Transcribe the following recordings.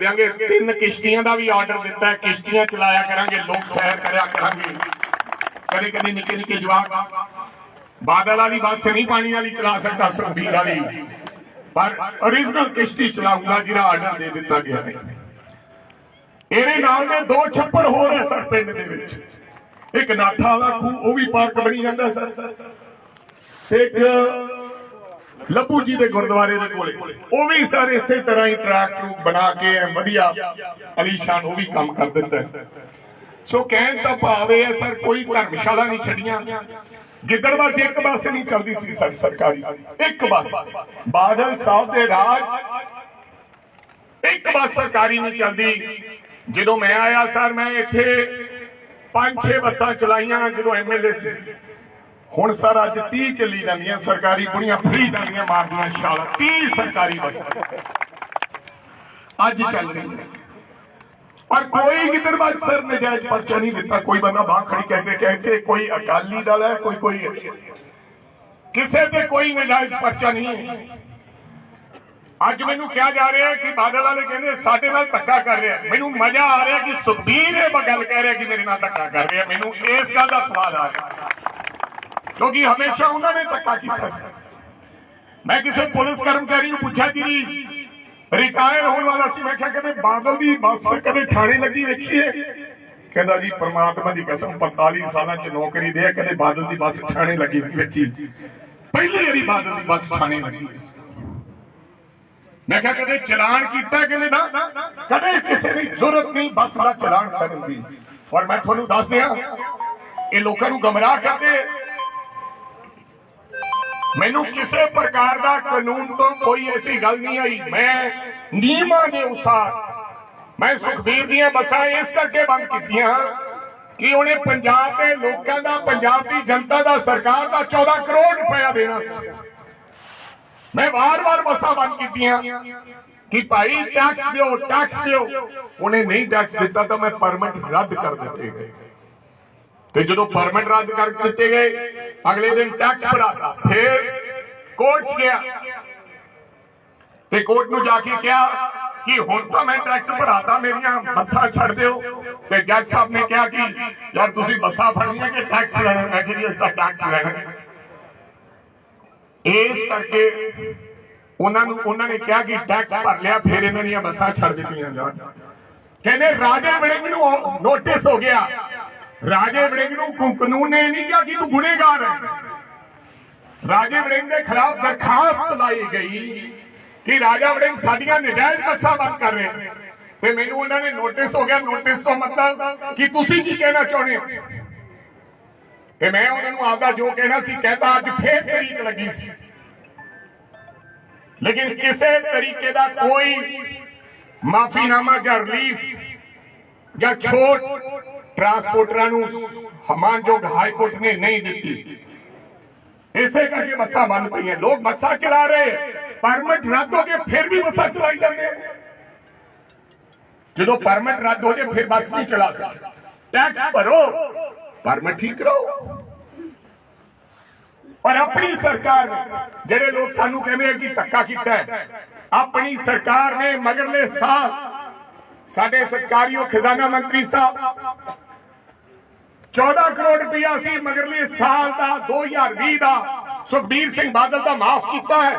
देंगे 3 किश्तियां का भी ऑर्डर दिता है। किश्तियां चलाया करांगे, लोग सैर कराया करांगे। कदे कदे निके निके जवाब बादल वाली बस नहीं पानी वाली चला सकता, सुखबीर वाली, पर ओरिजिनल किश्ती चलाऊंगा जिहड़ा ऑर्डर दे दिता गया है। ਇਹਦੇ ਨਾਲ ਦੇ 2 ਛੱਪੜ हो रहे सर पिंड दे विच। एक नाठा वाला खूह वो भी पार्क बनी जाता सर, एक ਲੱਭੂ जी के गुरुद्वारे के कोले वो भी सर इसे तरह ही ट्रैक बना के वधिया अलीशान वो भी काम कर दिता है। सो कहन का भाव है सर कोई धर्मशाला नहीं छड़ियां। गिद्दड़बाह एक बस नहीं चलती सी सर सरकारी, एक बस बादल साहब के राज एक बस सरकारी नहीं चलती। जो मैं आया सर मैं इत्थे 5-6 बसां चलाइया जो MLA से। हुण सर अज 30 चली जांदियां सरकारी बुढ़ियां फ्री जांदियां मारदियां छाला 30 सरकारी बस अज चल रही है। पर कोई गिद्दड़बाह सर नजायज पर्चा नहीं दिता। कोई बंदा बाहर खड़ी कहते कोई अकाली दल है, कोई किसी से कोई नजायज पर्चा नहीं है। अज मैनू कहा जा रहा है कि बादल वाले कहते साडे नाल धक्का कर रहे हैं। मैनू मजा आ रहा है कि सुखबीर ये गल कह रहे कि मेरे नाल धक्का कर रहे हैं। मैनू इस गल का सवाल आ रहा क्योंकि हमेशा उन्होंने धक्का किया। मैं किसी पुलिस कर्मचारी को पूछा कि रिटायर होने वाला सी, मैं कहते बादल की बस कदे थाने लगी देखिए, कहता जी परमात्मा की कसम 45 साल च नौकरी दे कदे बादल की बस थाने लगी देखी, पहली बारी बादल की बस थाने लगी। मैं क्या कदे चलान किया कहने ना, कदे किसी की जरूरत नहीं बस का चलान करने की। और मैं थोड़ा दस दिया ये लोगों को गमराह करते। मैनू किसी प्रकार का कानून तो कोई ऐसी गल नहीं आई। मैं नियमां दे अनुसार मैं सुखबीर दी बसां इस करके बंद कीतियां कि उन्हें पंजाब के लोगों का, पंजाब की जनता का, सरकार का 14 करोड़ रुपया देना सी। मैं बार बार बसां बंद कीतियां कि भाई टैक्स दो टैक्स दो। उन्हें नहीं टैक्स दिता तो मैं परमिट रद्द कर दिते गए। तो जो परमिट रद्द कर दिते गए अगले दिन टैक्स भराता, फिर कोर्ट गया ते कोर्ट नूं जाके कहा कि हुण तो मैं टैक्स भराता, मेरिया बसां छड्ड दिओ। ते जज साहब ने कहा कि यार तुसीं बसां फड़नियां कि टैक्स लैणा। मैं कहा जी असां टैक्स लैणा। इस करके उन्होंने कहा कि टैक्स भर लिया, फिर इन्हां दीयां बसां छड्ड दित्तियां जाण। कहंदे राजे वड़िंग नूं नोटिस हो गया। राजे वड़िंग नूं कानून ने नहीं कहा कि तू गुनेगार है। राजे वड़िंग के खिलाफ दरखास्त लाई गई कि राजा वड़िंग साडियां नजायज बसां बंद कर रहे हैं। ते मैनूं उन्होंने नोटिस हो गया। नोटिस तो मतलब कि तुसीं की कहना चाहुंदे हो। ते मैं उन्होंने आपदा जो कहना सी कहता। अज फिर तरीक लगी सी, लेकिन किसी तरीके का कोई माफीनामा या रिलीफ या छूट ट्रांसपोर्टरों मानयोग हाईकोर्ट ने नहीं दी। इसे करके बसा बंद पई है। लोग बसा चला रहे, परमिट रद्द हो गए फिर भी बसा चलाई जाते। जो परमिट रद्द हो जाए फिर बस नहीं चला सकते। टैक्स भरो, परमिट ठीक करो। और अपनी सरकार ने जेडे लोग सानू कहते हैं कि धक्का किया है, अपनी सरकार ने मगरले साल साडे सरकारियों खजाना मंत्री साहब 14 करोड़ रुपया सी मगरले साल का 2020 का सुखबीर सिंह बादल का माफ किया है।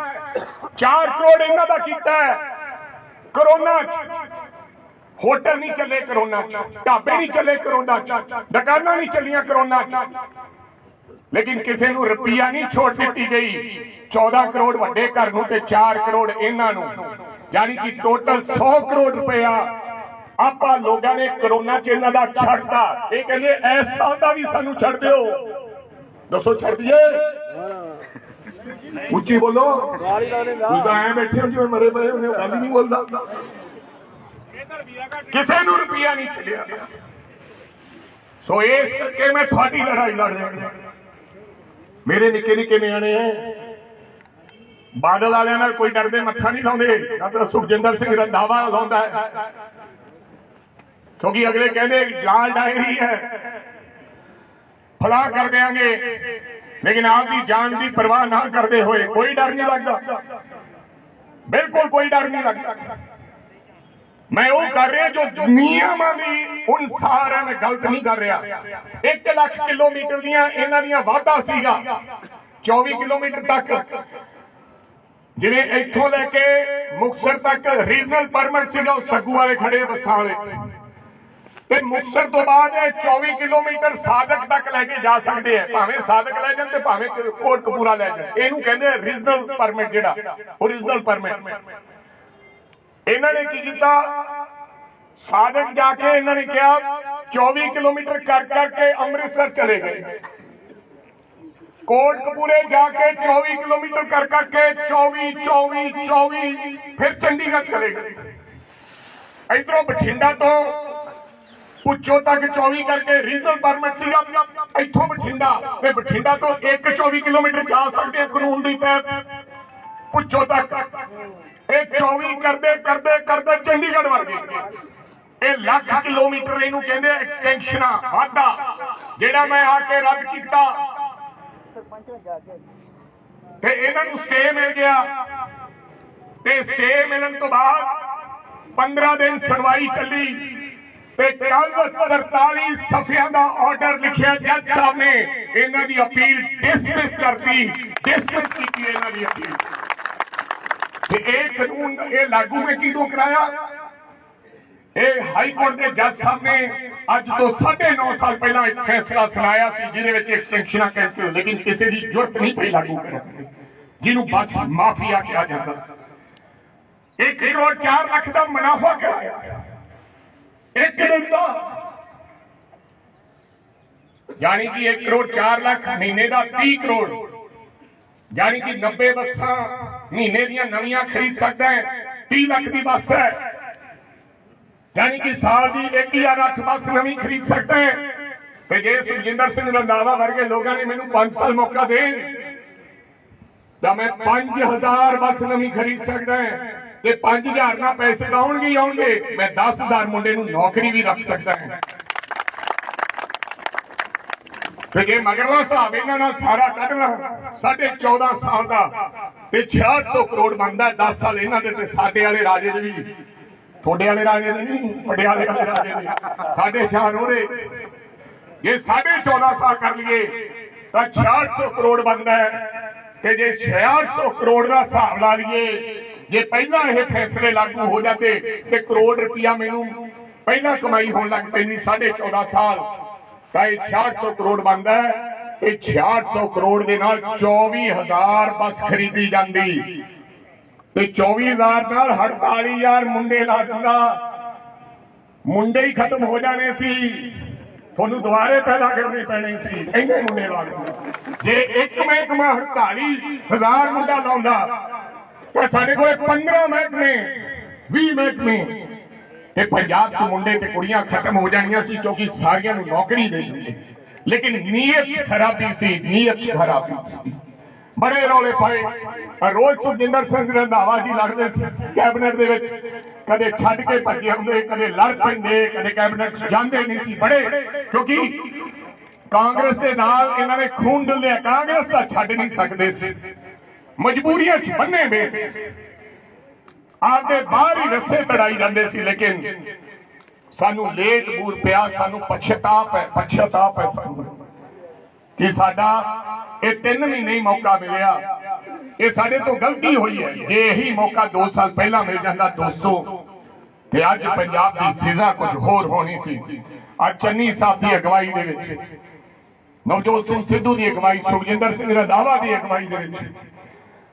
4 करोड़ इन्हां दा कीता है। कोरोना होटल नहीं चले, कोरोना ढाबे नहीं चले, कोरोना दुकानां नहीं चलियां कोरोना। लेकिन किसी को रुपया नहीं छोड़ दी गई। 14 करोड़ वड्डे घर नूं ते 4 करोड़ इन्हां नूं, यानी कि टोटल 100 करोड़ रुपया आप लोगों ने कोरोना च इन्हां दा छड्डता। ये कहंदे इस साल दा भी सानू छड्ड दिओ। दसो छड्ड दिए? उच्ची बोलो। तुसीं ऐ बैठे हो जिवें मरे पए हो, गल नहीं बोलदा। किसी नूं रुपया नहीं छड्डिया। सो इस करके मैं तुहाडी लड़ाई लड़ रहा। मेरे निके निके न्याणे हैं, बादल वालियां नाल कोई डरदे मत्था नहीं लाउंदे, ना तो सुखजिंदर सिंह रंधावा लाउंदा है, क्योंकि अगले कहते लाल डायरी है फला कर देंगे। लेकिन आपकी जान की परवाह ना करते हुए कोई डर नहीं लगता, बिल्कुल कोई डर नहीं लगता। मैं वो कर रहा जो नियम उन सारे में गलत नहीं कर रहा। 1 लाख किलोमीटर दियां इन्हां दियां वाधा सीगा 24 किलोमीटर तक, जिवें इत्थों लैके मुक्तसर तक रीजनल परमिट सीगा सग्गू वाले खड़े बसां वाले, ते मुक्तसर तो बाद 24 किलोमीटर साधक तक लैके जा सकते हैं, भावें साधक लै जाण ते भावें कोटकपूरा लै जाण। इहनूं कहंदे रीजनल परमिट, जिहड़ा ओरिजिनल परमिट। इन्होंने की किया, साधक जाके इन्होंने कहा 24 किलोमीटर कर करके अमृतसर चले गए, कोटकपूरे जाके 24 किलोमीटर कर करके 24 फिर चंडीगढ़ चले गए। इधरों बठिंडा तो पुछो तक 24 करके रीजनल परमिट सीगा, इथों बठिंडा ते बठिंडा तो 24 किलोमीटर जा सकते हैं कानून की तहत पुछो तक। 24 करते करते करते चंडीगढ़ वड़ गए। ये लाख किलोमीटर इनू कहते एक्सटेंशन वाधा, जेड़ा मैं आके रद्द किया ते इन्हां नूं स्टे मिल गया। ते स्टे मिलन तो बाद 15 दिन सुनवाई चली ते कल 43 सफियां दा ऑर्डर लिखिया जज साहब ने इन्हां दी अपील डिसमिस करती, डिसमिस की इन्हां दी अपील। कानून ये लागू में किदों कराया? हाई कोर्ट के जज साहब ने अज तो 9.5 साल पहला एक फैसला सुनाया जिहदे एक्सटेंशन कैंसिल, लेकिन किसी की जरूरत नहीं पई लागू करने, जिन्हों बस माफिया कहा जाता। 1 करोड़ 4 लाख का मुनाफा कराया एक दिन का, यानी कि 1 करोड़ 4 लाख महीने का 30 करोड़, यानी कि 90 बसा महीने दियां नवियां खरीद सकता है। 30 लाख की बस है, यानी कि साल की 1,008 बस नवी खरीद सकता है। तो जे सुखजिंदर सिंह रंधावा वर्गे लोगों ने मैंने 5 साल मौका दे तो मैं 5,000 बस नवी खरीद सकता है, ते 5,000 ना पैसे तो आउणगे ही आउणगे, मैं 10,000 मुंडे नूं नौकरी भी रख सकता है। तो जे मगरला हिसाब इन्हां सारा कढना 14.5 साल का 6600 करोड़ बनता है। 10 साल इन्हां दे ते साडे वाले राजे दे भी, थोड़े वाले राजे दे नहीं, पटियाले वाले राजे दे 4.5 ओहदे। जे 14.5 साल कर लिए तो 6600 करोड़ बनता है। ते जे 6600 करोड़ का हिसाब ला लीए, जे पहला ये फैसले लागू हो जाते तो करोड़ रुपया मैनू पहला कमाई होने लग पैंदी 14.5 साल, 6600 करोड़ बनता है। 6600 करोड़ के नाल 24,000 बस खरीदी जाती, 24,000 नाल 48,000 मुंडे ला दिंदा। मुंडे ही खत्म हो जाने सी, थोनू दोबारे पैदा करने पैने सी, इन्ने मुंडे ला दिंदा। जे एक महकमा 48,000 मुंडा लाउंदा तो साडे कोल 15 महकमे 20 महकमे ते पंजाब च मुंडे ते कुड़ियां खत्म हो जानियां सी, क्योंकि सारियां नूं नौकरी दे दिंदे। लेकिन नीयत खराबी सी, नीयत खराबी सी। बड़े रौले पाए, रोज सुखजिंदर सिंह रंधावा जी लड़ते कैबिनेट दे विच, कदे छड्ड के भजे आउंदे, कदे लड़ पैंदे, कदे कैबिनेट जांदे नहीं सी बड़े, क्योंकि कांग्रेस दे नाल इन्हां ने खून डुलिया, कांग्रेस दा छड्ड नहीं सकदे सी, मजबूरियां च बन्ने वे सी, आपदे बाहर ही रस्से तड़ाई जांदे सी। लेकिन सानू लेट बूर पिया, सानू पछताप है सानू कि साडा ये 3 महीने ही मौका मिलिया, ये साडे तो गलती हुई है। जे यही मौका 2 साल पहला मिल जाता दोस्तों, ते अज पंजाब की फिजा कुछ होर होनी सी। अज चन्नी साहब की अगवाई दे विच, नवजोत सिंह सिद्धू की अगवाई, सुखजिंदर सिंह रंधावा की अगवाई दे विच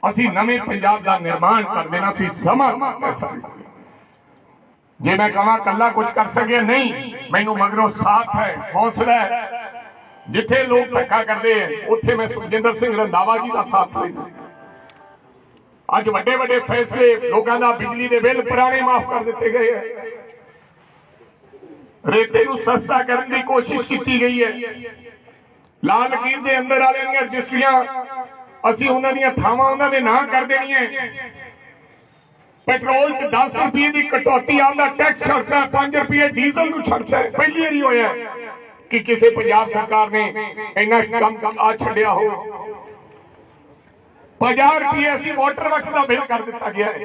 असी नवे पंजाब का निर्माण कर देना सी। समा जे मैं कहा कला कुछ कर सके नहीं, मैनू मगरों साथ है, हौसला है। जिथे लोग धक्का करते हैं उत्थे मैं सुखजिंदर सिंह रंधावा जी का साथ लेना। अज वड्डे वड्डे फैसले, लोगों का बिजली के बिल पुराने माफ कर दिते गए हैं, रेते नूं सस्ता करने की कोशिश की गई है। लाल लकीर के अंदर वाले रजिस्ट्रियां असीं उन्हां दीयां थावां उन्हां दे नां कर देणीआं। पेट्रोल च 10 रुपये की कटौती आंदा टैक्स छड्डदा, 5 रुपये डीजल नूं छड्डदा। पहली वारी होया कि किसी पंजाब सरकार ने इन्ना कम आ छड्डिया हो। 50 रुपये असीं वाटर वर्क्स का बिल कर दिता गया है।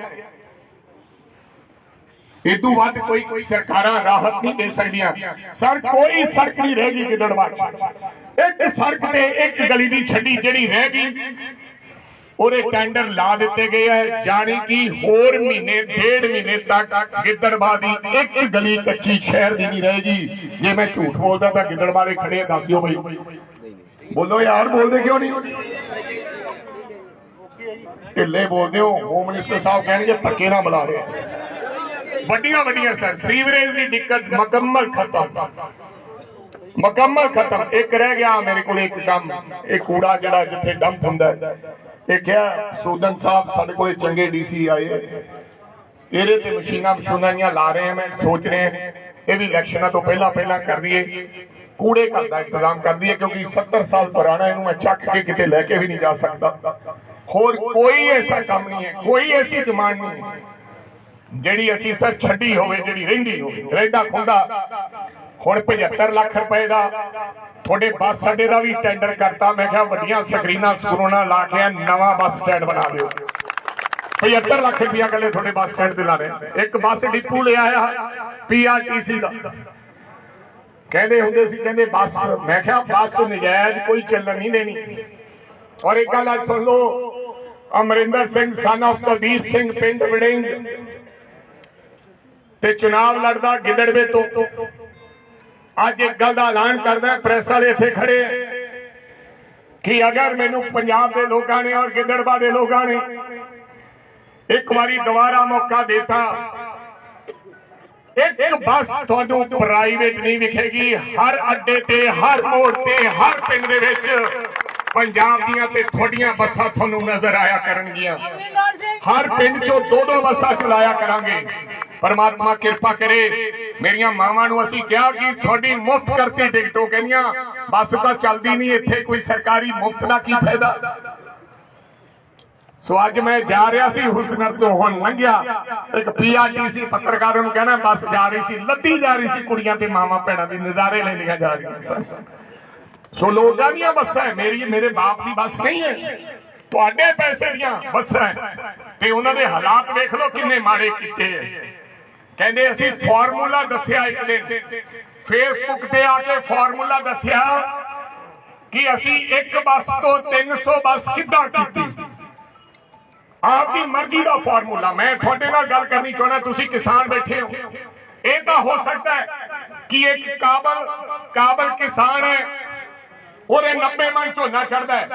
इदू वध कोई सरकारां राहत नहीं दे सकदियां। सर कोई सड़क नहीं रहेगी गिद्दड़बाह एक सड़क ते एक गली दी छड्डी जिहड़ी रह गई ओरे टेंडर ला दिते गए है जानी कि होर महीने 1.5 महीने तक गिद्दड़बाह दी एक गली कच्ची शहर दी नहीं रहेगी। जे मैं झूठ बोलदा तां गिद्दड़बाह दे खड़े दस दिओ भाई बोलो यार बोलदे क्यों नहीं ढिले बोलदे हो। होम मिनिस्टर साहब कहणगे धक्के ना बुला रहे वड्डियां वड्डियां सर सीवरेज की दिक्कत मुकम्मल खत्म एक रह गया मेरे को एक काम एक कूड़ा जड़ा जिथे डंप हुंदा है क्या सूदन साहब साडे कोल चंगे डीसी आए ਇਹਦੇ ਤੇ ਮਸ਼ੀਨਾਂ ਮਸ਼ੂਨਾਂ ਲਾ ਰਹੇ हैं मैं सोच रहे हैं ये भी इलेक्शनों तो पहला कर दिए कूड़े घर का इंतजाम कर दिए क्योंकि 70 साल पुराना इनू मैं चक के किते लेके भी नहीं जा सकता। होर कोई ऐसा काम नहीं है कोई ऐसी डिमांड नहीं है ਜਿਹੜੀ ਅਸੀਂ ਸਰ ਛੱਡੀ ਹੋਵੇ ਜਿਹੜੀ ਰਹਿੰਦੀ ਹੋਵੇ ਰਹਿੰਦਾ ਖੁੰਦਾ। ਹੁਣ 75 ਲੱਖ ਰੁਪਏ ਦਾ ਤੁਹਾਡੇ ਬੱਸ ਅੱਡੇ ਦਾ ਵੀ ਟੈਂਡਰ ਕਰਤਾ। ਮੈਂ ਕਿਹਾ ਵੱਡੀਆਂ ਸਕਰੀਨਾਂ ਸਕਰੂਨਾਂ ਲਾ ਕੇ ਨਵਾਂ ਬੱਸ ਸਟੈਂਡ ਬਣਾ ਦਿਓ। 75 ਲੱਖ ਰੁਪਇਆ ਕੱਲੇ ਤੁਹਾਡੇ ਬੱਸ ਸਟੈਂਡ ਤੇ ਲਾ ਰਹੇ। ਇੱਕ ਬੱਸ ਡਿਪੂ ਲਿਆ ਆ PRTC ਦਾ ਕਹਿੰਦੇ ਹੁੰਦੇ ਸੀ ਕਹਿੰਦੇ ਬੱਸ ਮੈਂ ਕਿਹਾ ਬੱਸ ਨਜਾਇਜ਼ ਕੋਈ ਚੱਲਣ ਨਹੀਂ ਦੇਣੀ। ਔਰ ਇੱਕ ਗੱਲ ਅੱਜ ਸੁਣ ਲਓ ਅਮਰਿੰਦਰ ਸਿੰਘ ਸਨ ਆਫ ਕੁਲਦੀਪ ਸਿੰਘ ਪਿੰਡ ਵੜਿੰਗ ਤੇ ਚੁਣਾਵ ਲੜਦਾ ਗਿੱਦੜਵੇ ਤੋਂ ਅੱਜ ਇੱਕ ਗੱਲ ਦਾ ਐਲਾਨ ਕਰਦਾ ਪ੍ਰੈਸ ਵਾਲੇ ਇੱਥੇ ਖੜੇ ਕਿ ਅਗਰ ਮੈਨੂੰ ਪੰਜਾਬ ਦੇ ਲੋਕਾਂ ਨੇ ਔਰ ਗਿੱਦੜਬਾਹ ਦੇ ਲੋਕਾਂ ਨੇ ਇੱਕ ਵਾਰੀ ਦੁਬਾਰਾ ਮੌਕਾ ਦਿੱਤਾ ਇੱਕ ਬੱਸ ਤੁਹਾਨੂੰ ਪ੍ਰਾਈਵੇਟ ਨਹੀਂ ਵਿਖੇਗੀ। ਹਰ ਅੱਡੇ ਤੇ ਹਰ ਮੋੜ ਤੇ ਹਰ ਪਿੰਡ ਦੇ ਵਿੱਚ ਪੰਜਾਬ ਦੀਆਂ ਤੇ ਤੁਹਾਡੀਆਂ ਬੱਸਾਂ ਤੁਹਾਨੂੰ ਨਜ਼ਰ ਆਇਆ ਕਰਨਗੀਆਂ। ਹਰ ਪਿੰਡ ਚੋਂ 2-2 ਬੱਸਾਂ ਚਲਾਇਆ ਕਰਾਂਗੇ। परमात्मा कृपा करे मेरिया मावां नूं असीं कहा कि थोड़ी मुफ्त करती टिकटों कहनियां बस तो चलती नहीं इत्थे कोई सरकारी मुफ्त का की फायदा। सो अज मैं जा रहा सी हुसनर तो हुण लंघिया एक PRTC पत्रकार नूं कहना बस जा रही सी लद्दी जा रही सी कुड़ियां ते मावां भैणां दी नज़ारे लैंदियां जा रही सो लोगां दीयां बसां मेरे बाप की बस नहीं है तुहाडे पैसे दीयां बसां ते उन्हां दे हालात वेख लो किन्ने माड़े कीते है। कहते असी फार्मूला दसिया एक दिन फेसबुक ते आके फार्मूला दसिया कि असी एक बस तो 300 बस किदां कीती आपकी मर्जी का फार्मूला। मैं थोड़े नाल गल करनी चाहना तुसी किसान बैठे हो ये तो हो सकता है कि एक काबल किसान है और 90 मन झोना चढ़ता है।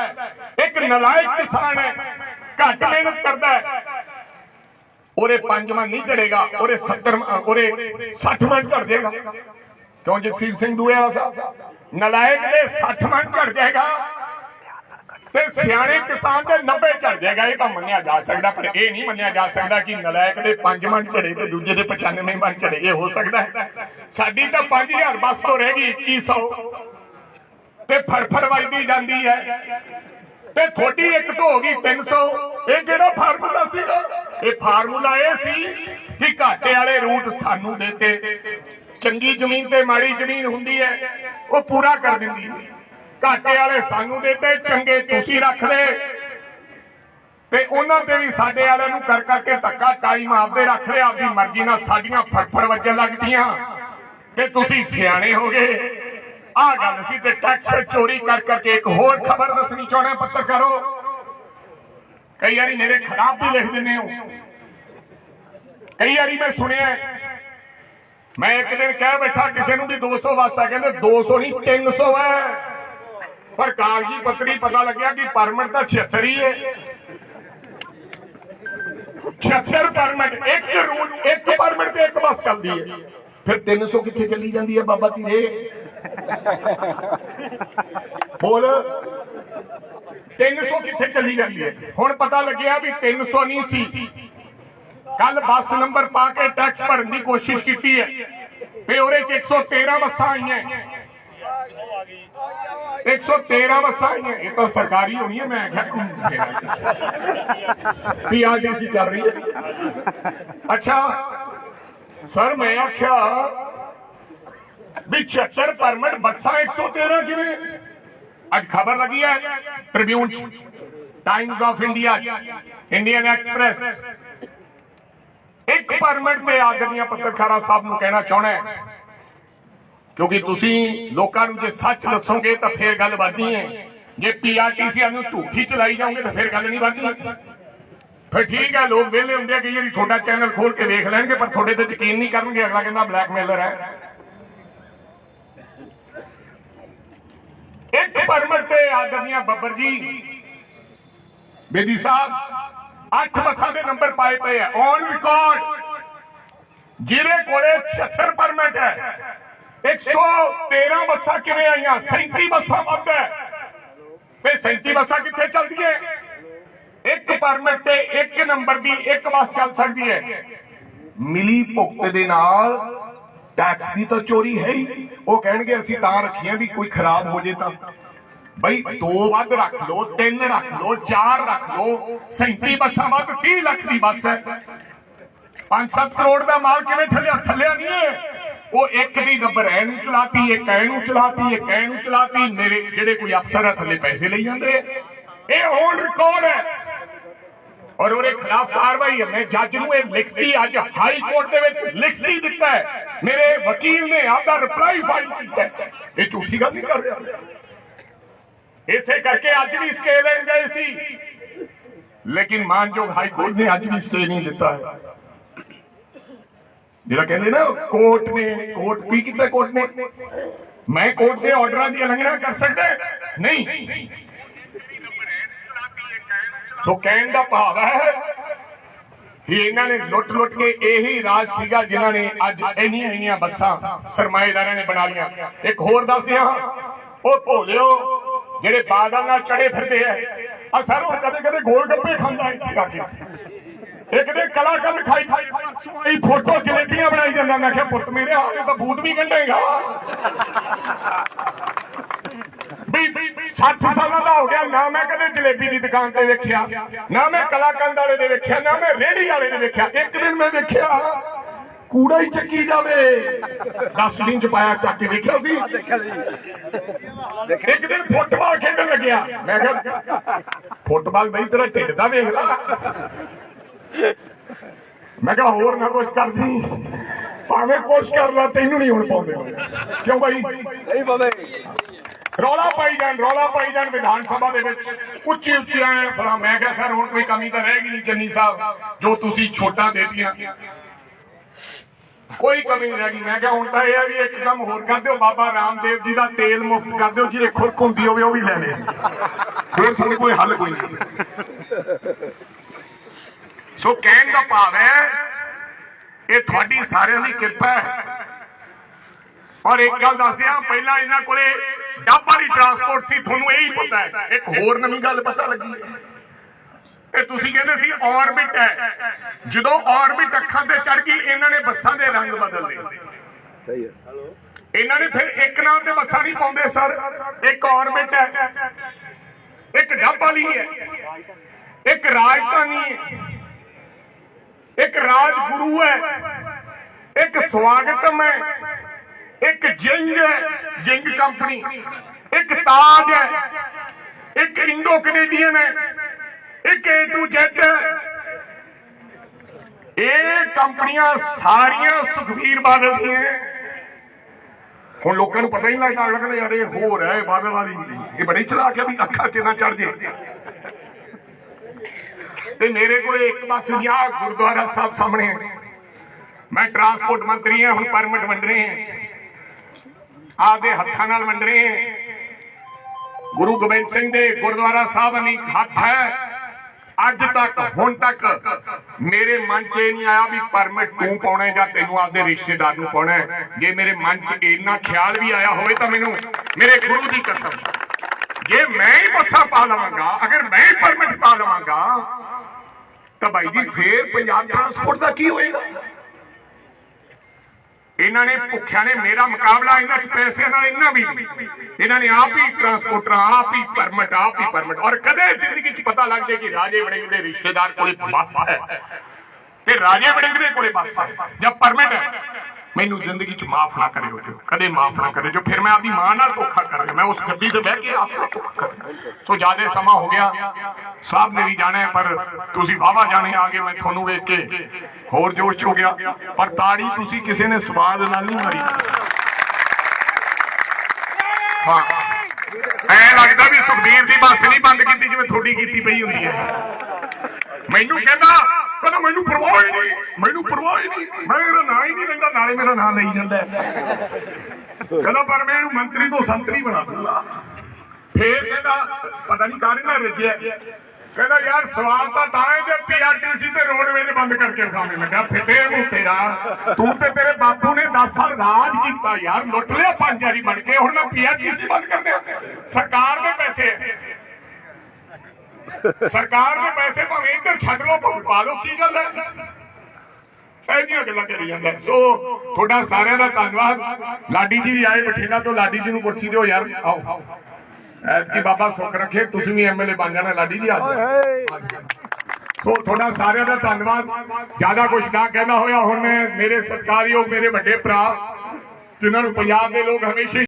एक नलायक किसान है घट मेहनत करता है ओरे 5 मन नहीं चढ़ेगा ओरे 60 मन चढ़ जाएगा। क्यों जगसीर सिंह दूहेवाला साहब नलायक दे 60 मन चढ़ जाएगा ते सियाणे किसान दे 90 चढ़ जाएगा। ये तो मन्निया जा सकता पर यह नहीं मन्निया जा सकता कि नलायक दे 5 मन चढ़े तो दूजे दे 95 मन चढ़े। ये हो सकता है साडी तो 5000 बस तो रह गई 2100 ते फड़फड़ वजदी जाती है ते थोड़ी एक तो हो गई 300। ये किहड़ा फार्मूला सीगा ये फार्मूला ये सी कि घाटे वाले रूट सानू देते चंगी जमीन ते माड़ी जमीन हुंदी है वो पूरा कर दिंदी घाटे वाले सानू देते चंगे तुसी रख ले ते उन्हां ते भी साडे वाले नूं कर करके धक्का टाइम आपदे रख ले आपदी मर्जी नाल साडीआं फड़फड़ वजन लग पईआं ते तुसी सियाणे हो गए। आ गल सी ते टैक्स चोरी कर करके एक होर खबर दसनी चाहना पत्रकारों कई बारी मेरे खिलाफ भी लिख दिंदे हो। कई बारी मैं सुनिया मैं एक दिन कह बैठा किसी भी 200 बस है कहते 200 नहीं 300 है पर कागजी पत्री पता लग्या कि परमिट तो 76 ही है। 76 परमिट एक रूट एक परमिट से एक बस चलती है फिर 300 कितने चली जाती है बाबा धीरे बोल 300 कितने चली जाती है। हुण पता लग्या भी 300 नहीं सी कल बस नंबर पा के टैक्स भरने की कोशिश की है ते ओहदे च 113 बसां आई हैं 113 बसां आई हैं। ये तो सरकारी होनी है मैं PRTC चल रही है। अच्छा सर मैं आख्या भी 76 परमिट बसा 113 किवें आज खबर लगी है Tribune times of India Indian express एक परमिट ते आदरणीय पत्रकारा साहब नूं कहना चाहना है, क्योंकि तुसी लोकां नूं जे सच दसोगे तो फिर गल बननी है। जे PRTC नूं झूठी चलाई जाओगे तो फिर गल नहीं बननी। फिर ठीक है, लोग वेले होंगे कई बार थोड़ा चैनल खोल के देख लेंगे पर थोड़े ते यकीन नहीं करेंगे। अगला कहना ब्लैकमेलर है। एक परमिट ते आदरणीय बब्बर जी बेदी साहब 8 बसां दे नंबर पाए पे है ऑन रिकॉर्ड। जिहदे कोले 76 परमिट है, 113 बसां किवें आईयां, 37 बसां वध है ते 37 बसां कित्थे चलदी है? एक परमिट ते एक नंबर दी एक बस चल सकती है। मिली भुगत दे नाल टैक्स की तो चोरी है ही। वो कहणगे असीं तां रखियां भी कोई खराब हो जाए तां बई 2 वध रख लो, 3 रख लो, 4 रख लो। 37 बसां वध 30 लाख की बस है। 5-7 करोड़ का माल किवें थल्लिया नहीं है। वो एक दी नंबर एनू चलाती, एक एनू चलाती, एक एनू चलाती। मेरे जेडे कोई अफसर है थल्ले पैसे ले जांदे। ये ऑन रिकॉर्ड है और उहदे खिलाफ कार्रवाई है। मैं जज नूं ये लिखती अज हाई कोर्ट दे विच लिखती दिता है। मेरे वकील ने आपका रिप्लाई फाइल किया है। ये झूठी गल नहीं कर रहा। इसे करके अज भी स्टे लेन गए सी, लेकिन मानयोग हाई कोर्ट ने अज भी स्टे नहीं दिता है। जिहड़ा कहंदे ना कोर्ट ने, कोर्ट की कीता कोर्ट ने? मैं कोर्ट के ऑर्डरां दी उलंघना कर सकदा नहीं। सो कहने का भाव है कि इन्होंने लुट लुट के यही राज सीगा जिन्होंने अज इन्नियां बसां सरमाएदारां ने बना लिया। एक होर दस दिया, वो भोलियो जेडे बादल नाल चढ़े फिरदे है। सर हुण कदे कदे गोलगप्पे खांदा इत्थे आके। एक दे कलाकार खाई फोटो जलेबियां बनाई जांदा। मैं आख्या पुत्त मेरे हाले तो बूट भी गंढेगा। 60 साल का हो गया ना मैं कदे जलेबी की दुकान से वेख्या, ना मैं कलाकंद वाले ने वेख्या, ना मैं रेहड़ी वाले ने वेख्या। एक दिन मैं वेख्या कूड़ा ही चक्की जावे, डस्टबिन च पाया चक के वेख्या सी। एक दिन फुटबाल खेडन लग्या। मैं कहा फुटबाल बई तेरा ढिड दा वेख ला। मैं कहा होर ना कुछ कर दी, भावें कुछ कर ला तैनू नहीं हुण पाउंदे। क्यों भाई नहीं पाउंदे? रौला पाई जान विधान सभा दे विच उच्ची उच्ची आए फला। मैं कहा सर हुण कोई कमी तो रहेगी नहीं चन्नी साहब, जो तुसी छोटा देतियां कोई कमी नहीं रहेगी। मैं कहा हुण तां इह भी एक काम होर कर दिओ, बाबा रामदेव जी का तेल मुफ्त कर दिओ, जिहदे खुरक हुंदी होवे ओह भी ले ले। फिर साडे कोई हल कोई नहीं। सो कहण दा भाव है ये तुहाडी सारिआं दी किरपा है। और एक गल दस दियां, पहला इन्हां कोले डब वाली ट्रांसपोर्ट सी, तुहानूं यही पता है। एक होर नवीं गल पता लगी ते तुसीं कहंदे सी ऑर्बिट है। जदों ऑर्बिट अखां ते चढ़ गई, इन्हां ने बसां दे रंग बदल लए। इन्हां ने फिर एक नाम ते बसां नहीं पाउंदे सर। एक ऑर्बिट है, एक डब वाली है, एक राजधानी है, एक राजगुरु है, एक स्वागतम है, एक जिंग है, जिंग कंपनी, एक ताज है, एक इंडो कनेडियन है, एक A to Z है। ये कंपनियां सारियां सुखबीर बादल दी हैं। हुण लोकां नूं पता ही नहीं लगदा यार ये होर है बादल वाली। ये बड़ी चलाक है भी अखां च ना चढ़ जाए। ते मेरे को एक पास गुरुद्वारा साहब सामने मैं ट्रांसपोर्ट मंत्री हां, हुण परमिट वंड रहे हैं, आपदे हत्थां नाल वंड रहे हैं। गुरु गोबिंद सिंह दे गुरुद्वारा साहब अनेक हत्थ है। अज तक हुण तक मेरे मन च नहीं आया भी परमिट तू पाउणा है जां तैनूं आपदे रिश्तेदार नूं पाउणा है। जे मेरे मन च इन्ना ख्याल भी आया होवे तां मैनूं मेरे गुरु दी कसम, जे मैं ही बसां पा लवांगा, अगर मैं ही परमिट पा लवांगा तो भाई जी फिर पंजाब ट्रांसपोर्ट का की होएगा? इन्होंने भुखिया ने मेरा मुकाबला इन्होंने पैसे नाल इन्ना भी इन्होंने आप ही ट्रांसपोर्टर, आप ही परमिट। और कदे जिंदगी च पता लग जाए कि राजे वड़िंग दे रिश्तेदार कोले बस है ते राजे वड़िंग दे कोले बस है या परमिट है। ਮੈਨੂੰ ਜ਼ਿੰਦਗੀ 'ਚ ਮਾਫ ਨਾ ਕਰਿਓ ਜੋ, ਕਦੇ ਮਾਫ ਨਾ ਕਰਿਓ ਜੋ। ਫਿਰ ਮੈਂ ਆਪਦੀ ਮਾਂ ਨਾਲ ਧੋਖਾ ਕਰ ਰਿਹਾ, ਮੈਂ ਉਸ ਗੱਡੀ 'ਤੇ ਬਹਿ ਕੇ ਆਪ ਨਾਲ ਧੋਖਾ ਕਰ ਰਿਹਾ। ਸੋ ਜ਼ਿਆਦਾ ਸਮਾਂ ਹੋ ਗਿਆ, ਸਾਹਿਬ ਨੇ ਵੀ ਜਾਣਾ ਹੈ, ਪਰ ਤੁਸੀਂ ਵਾਹਵਾ ਜਾਣੇ ਆ ਗਏ। ਮੈਂ ਤੁਹਾਨੂੰ ਵੇਖ ਕੇ ਹੋਰ ਜੋਸ਼ 'ਚ ਹੋ ਗਿਆ, ਪਰ ਤਾੜੀ ਤੁਸੀਂ ਕਿਸੇ ਨੇ ਸਵਾਦ ਨਾਲ ਨਹੀਂ ਮਾਰੀ। ਹਾਂ, ਐ ਲੱਗਦਾ ਵੀ ਸੁਖਬੀਰ ਦੀ ਬੱਸ ਨਹੀਂ ਬੰਦ ਕੀਤੀ ਜਿਵੇਂ ਤੁਹਾਡੀ ਕੀਤੀ ਪਈ ਹੁੰਦੀ ਹੈ। ਮੈਨੂੰ ਕਹਿੰਦਾ ਮੈਨੂੰ ਪਰਵਾਹ ਹੀ ਨਹੀਂ, ਮੈਨੂੰ ਪਰਵਾਹ ਹੀ ਨਹੀਂ, ਮੈਂ ਇਹਦਾ ਨਾਂ ਹੀ ਨਹੀਂ ਲੈਂਦਾ, ਨਾਲੇ ਮੇਰਾ ਨਾਂ ਲਈ ਜਾਂਦਾ। ਕਹਿੰਦਾ ਪਰ ਮੈਂ ਇਹਨੂੰ ਮੰਤਰੀ ਤੋਂ ਸੰਤਰੀ ਬਣਾ ਦੂੰਗਾ। ਫੇਰ ਕਹਿੰਦਾ ਪਤਾ ਨਹੀਂ ਕਾਹਦੇ ਨਾਲ ਰੱਜਿਆ, ਕਹਿੰਦਾ ਯਾਰ ਸਵਾਲ ਤਾਂ ਹੈ ਜੇ ਪੀਆਰਟੀਸੀ ਤੇ ਰੋਡਵੇਜ਼ ਬੰਦ ਕਰਕੇ ਵਿਖਾਵੇਂ। ਮੈਂ ਕਿਹਾ ਫਿੱਟੇ ਮੂੰਹ ਤੇਰਾ, ਤੂੰ ਤੇ ਤੇਰੇ ਬਾਪੂ ਨੇ 10 ਸਾਲ ਰਾਜ ਕੀਤਾ ਯਾਰ, ਲੁੱਟ ਲਿਆ 5 ਵਾਰੀ ਬਣ ਕੇ, ਹੁਣ ਮੈਂ ਪੀਆਰਟੀਸੀ ਬੰਦ ਕਰ ਦਿਆਂ। ਸਰਕਾਰ ਦੇ ਪੈਸੇ, ਸਰਕਾਰ ਦੇ ਪੈਸੇ ਭਾਵੇਂ ਇੱਧਰ ਛੱਡ ਲਓ, ਪਾ ਲਓ, ਕੀ ਗੱਲ ਹੈ? ਇਹਦੀਆਂ ਗੱਲਾਂ ਕਰੀ ਜਾਂਦਾ। ਸੋ ਤੁਹਾਡਾ ਸਾਰਿਆਂ ਦਾ ਧੰਨਵਾਦ। ਲਾਡੀ ਜੀ ਵੀ ਆਏ ਬਠਿੰਡਾ ਤੋਂ, ਲਾਡੀ ਜੀ ਨੂੰ ਕੁਰਸੀ ਦਿਓ ਯਾਰ, ਆਓ। ਐਤਕੀ ਬਾਬਾ ਸੁੱਖ ਰੱਖੇ, ਤੁਸੀਂ ਵੀ ਐਮਐਲਏ ਬਣ ਜਾਣਾ ਲਾਡੀ ਜੀ ਅੱਜ। ਸੋ ਤੁਹਾਡਾ ਸਾਰਿਆਂ ਦਾ ਧੰਨਵਾਦ। ਜ਼ਿਆਦਾ ਕੁਝ ਨਾ ਕਹਿਣਾ ਹੋਇਆ, ਹੁਣ ਮੇਰੇ ਸਤਿਕਾਰਯੋਗ ਮੇਰੇ ਵੱਡੇ ਭਰਾ ਜਿਨ੍ਹਾਂ ਨੂੰ ਪੰਜਾਬ ਦੇ ਲੋਕ ਹਮੇਸ਼ਾ